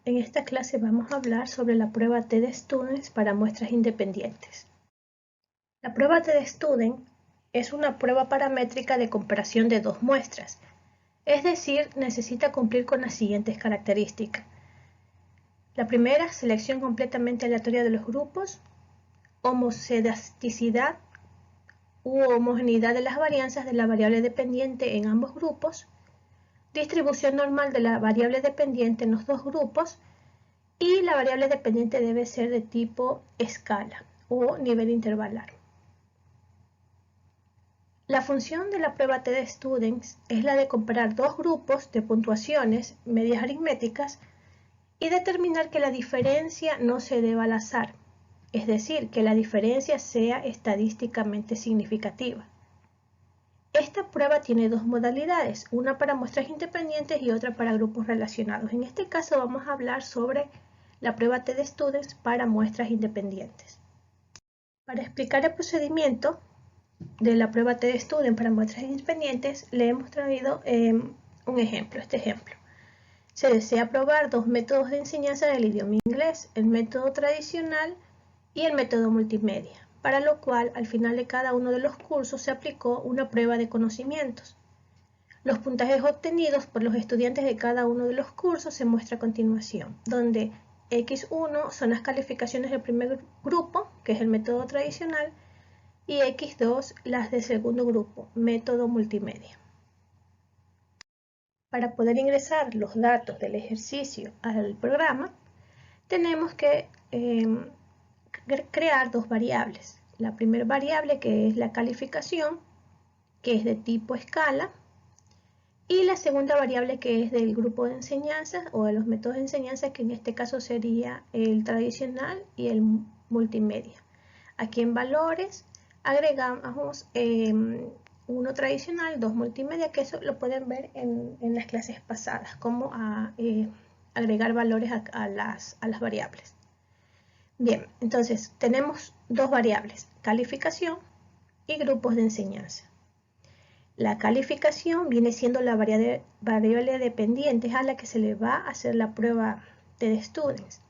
en esta clase vamos a hablar sobre la prueba TD-Students para muestras independientes. La prueba TD-Student es una prueba paramétrica de comparación de dos muestras, es decir, necesita cumplir con las siguientes características. La primera, selección completamente aleatoria de los grupos, homoscedasticidad u homogeneidad de las varianzas de la variable dependiente en ambos grupos, distribución normal de la variable dependiente en los dos grupos, y la variable dependiente debe ser de tipo escala o nivel intervalar. La función de la prueba TD-Students es la de comparar dos grupos de puntuaciones medias aritméticas y determinar que la diferencia no se deba al azar, es decir, que la diferencia sea estadísticamente significativa. Esta prueba tiene dos modalidades, una para muestras independientes y otra para grupos relacionados. En este caso vamos a hablar sobre la prueba TD-Students para muestras independientes. Para explicar el procedimiento de la prueba TD-Students para muestras independientes, le hemos traído un ejemplo. Este ejemplo. Se desea probar dos métodos de enseñanza del idioma inglés, el método tradicional y el método multimedia, para lo cual al final de cada uno de los cursos se aplicó una prueba de conocimientos. Los puntajes obtenidos por los estudiantes de cada uno de los cursos se muestra a continuación, donde X1 son las calificaciones del primer grupo, que es el método tradicional, y X2 las del segundo grupo, método multimedia. Para poder ingresar los datos del ejercicio al programa, tenemos que crear dos variables. La primera variable, que es la calificación, que es de tipo escala, y la segunda variable, que es del grupo de enseñanza o de los métodos de enseñanza, que en este caso sería el tradicional y el multimedia. Aquí en valores agregamos uno tradicional, dos multimedia, que eso lo pueden ver en las clases pasadas, cómo agregar valores a las variables. Bien, entonces tenemos dos variables, calificación y grupos de enseñanza. La calificación viene siendo la variable dependiente a la que se le va a hacer la prueba TD-Students.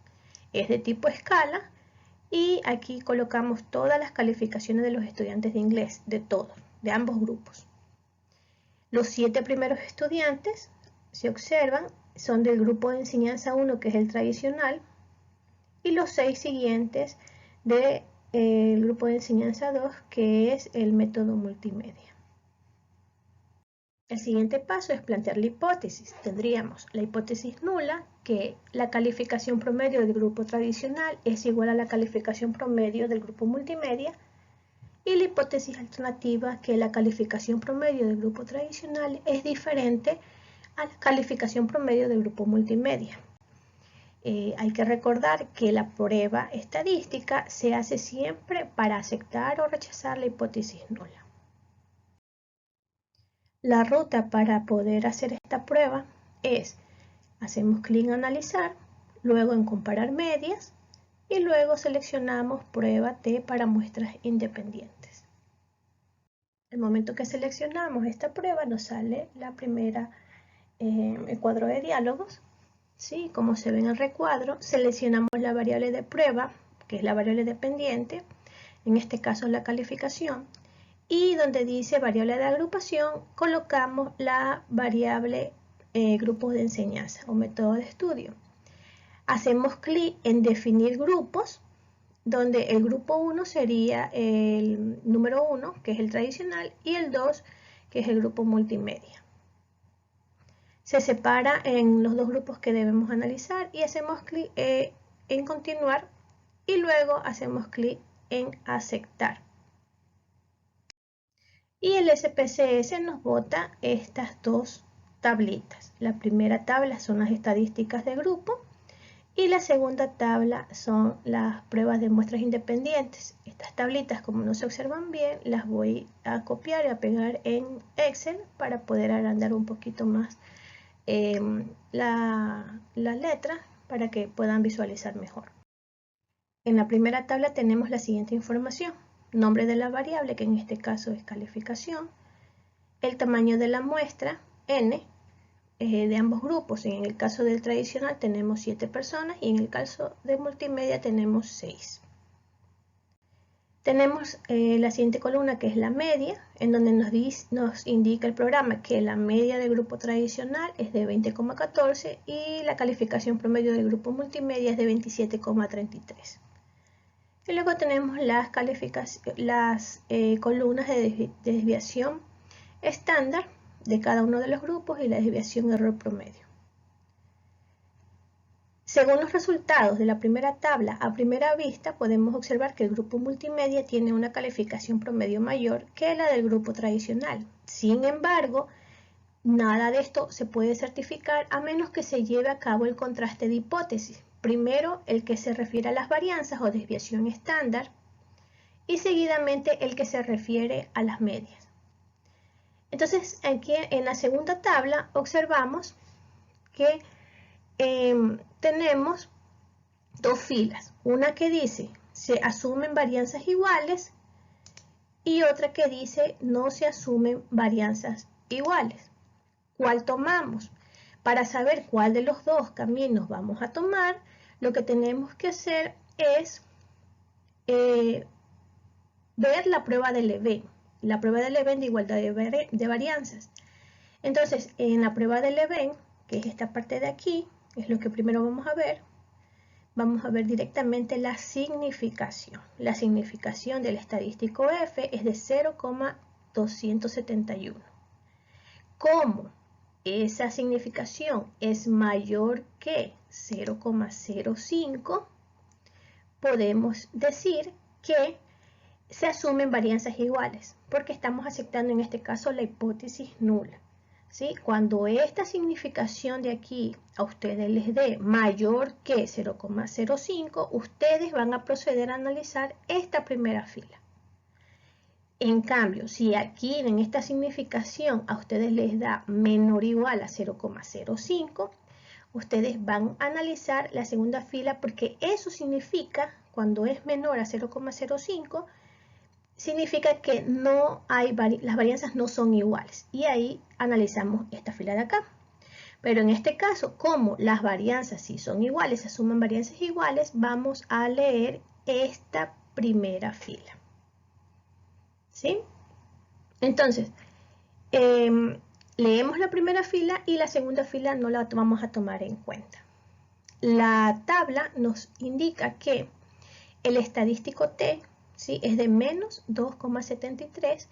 Es de tipo escala y aquí colocamos todas las calificaciones de los estudiantes de inglés, de todos, de ambos grupos. Los 7 primeros estudiantes, se observan, son del grupo de enseñanza 1, que es el tradicional, y los 6 siguientes del grupo de enseñanza 2, que es el método multimedia. El siguiente paso es plantear la hipótesis. Tendríamos la hipótesis nula, que la calificación promedio del grupo tradicional es igual a la calificación promedio del grupo multimedia, y la hipótesis alternativa, que la calificación promedio del grupo tradicional es diferente a la calificación promedio del grupo multimedia. Hay que recordar que la prueba estadística se hace siempre para aceptar o rechazar la hipótesis nula. La ruta para poder hacer esta prueba es, hacemos clic en analizar, luego en comparar medias y luego seleccionamos prueba T para muestras independientes. El momento que seleccionamos esta prueba nos sale la primera, el cuadro de diálogos. ¿Sí? Como se ve en el recuadro, seleccionamos la variable de prueba, que es la variable dependiente, en este caso la calificación, y donde dice variable de agrupación, colocamos la variable grupos de enseñanza o método de estudio. Hacemos clic en definir grupos, donde el grupo 1 sería el número 1, que es el tradicional, y el 2, que es el grupo multimedia. Se separa en los dos grupos que debemos analizar y hacemos clic en continuar y luego hacemos clic en aceptar. Y el SPSS nos bota estas dos tablitas. La primera tabla son las estadísticas de grupo y la segunda tabla son las pruebas de muestras independientes. Estas tablitas, como no se observan bien, las voy a copiar y a pegar en Excel para poder agrandar un poquito más la letra para que puedan visualizar mejor. En la primera tabla tenemos la siguiente información: nombre de la variable, que en este caso es calificación, el tamaño de la muestra, n, de ambos grupos. En el caso del tradicional tenemos 7 personas y en el caso de multimedia tenemos 6. Tenemos la siguiente columna, que es la media, en donde nos indica el programa que la media del grupo tradicional es de 20,14 y la calificación promedio del grupo multimedia es de 27,33. Y luego tenemos las columnas de desviación estándar de cada uno de los grupos y la desviación error promedio. Según los resultados de la primera tabla, a primera vista podemos observar que el grupo multimedia tiene una calificación promedio mayor que la del grupo tradicional. Sin embargo, nada de esto se puede certificar a menos que se lleve a cabo el contraste de hipótesis. Primero, el que se refiere a las varianzas o desviación estándar y seguidamente el que se refiere a las medias. Entonces, aquí en la segunda tabla observamos que tenemos dos filas, una que dice se asumen varianzas iguales y otra que dice no se asumen varianzas iguales. ¿Cuál tomamos? Para saber cuál de los dos caminos vamos a tomar, lo que tenemos que hacer es ver la prueba de Leven, la prueba de Leven de igualdad de varianzas. Entonces, en la prueba de Leven, que es esta parte de aquí, es lo que primero vamos a ver directamente la significación. La significación del estadístico F es de 0,271. Como esa significación es mayor que 0,05, podemos decir que se asumen varianzas iguales, porque estamos aceptando en este caso la hipótesis nula. ¿Sí? Cuando esta significación de aquí a ustedes les dé mayor que 0,05, ustedes van a proceder a analizar esta primera fila. En cambio, si aquí en esta significación a ustedes les da menor o igual a 0,05, ustedes van a analizar la segunda fila, porque eso significa, cuando es menor a 0,05, significa que las varianzas no son iguales y ahí analizamos esta fila de acá. Pero en este caso, como las varianzas sí son iguales, se asumen varianzas iguales, vamos a leer esta primera fila. ¿Sí? Entonces, leemos la primera fila y la segunda fila no la vamos a tomar en cuenta. La tabla nos indica que el estadístico T, ¿sí?, es de menos 2,73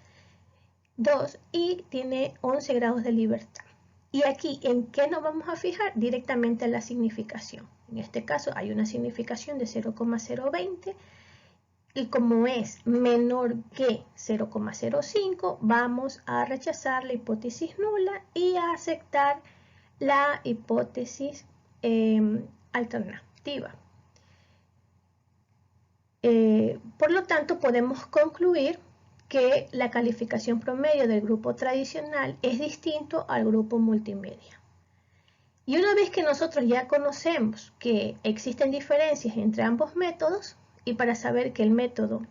y tiene 11 grados de libertad. Y aquí, ¿en qué nos vamos a fijar? Directamente en la significación. En este caso hay una significación de 0,020 y como es menor que 0,05, vamos a rechazar la hipótesis nula y a aceptar la hipótesis alternativa. Por lo tanto, podemos concluir que la calificación promedio del grupo tradicional es distinto al grupo multimedia. Y una vez que nosotros ya conocemos que existen diferencias entre ambos métodos, y para saber que el método,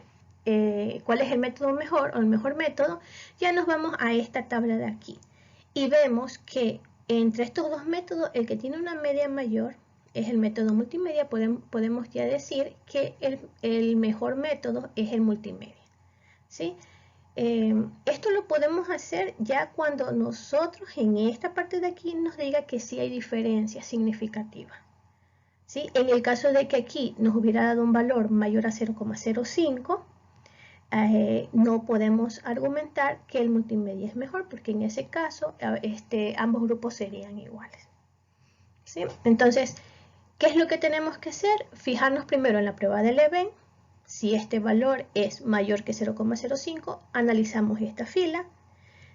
cuál es el método mejor o el mejor método, ya nos vamos a esta tabla de aquí. Y vemos que entre estos dos métodos, el que tiene una media mayor es el método multimedia. Podemos ya decir que el mejor método es el multimedia. ¿Sí? Esto lo podemos hacer ya cuando nosotros en esta parte de aquí nos diga que sí hay diferencias significativas. ¿Sí? En el caso de que aquí nos hubiera dado un valor mayor a 0,05, no podemos argumentar que el multimedia es mejor, porque en ese caso ambos grupos serían iguales. ¿Sí? Entonces, ¿qué es lo que tenemos que hacer? Fijarnos primero en la prueba de Leven. Si este valor es mayor que 0,05, analizamos esta fila.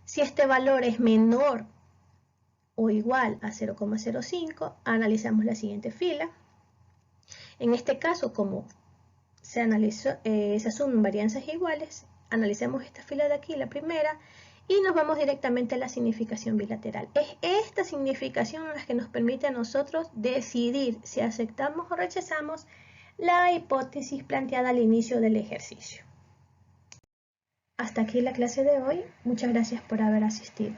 Si este valor es menor o igual a 0,05, analizamos la siguiente fila. En este caso, como se asumen varianzas iguales, analizamos esta fila de aquí, la primera, y nos vamos directamente a la significación bilateral. Es esta significación la que nos permite a nosotros decidir si aceptamos o rechazamos la hipótesis planteada al inicio del ejercicio. Hasta aquí la clase de hoy. Muchas gracias por haber asistido.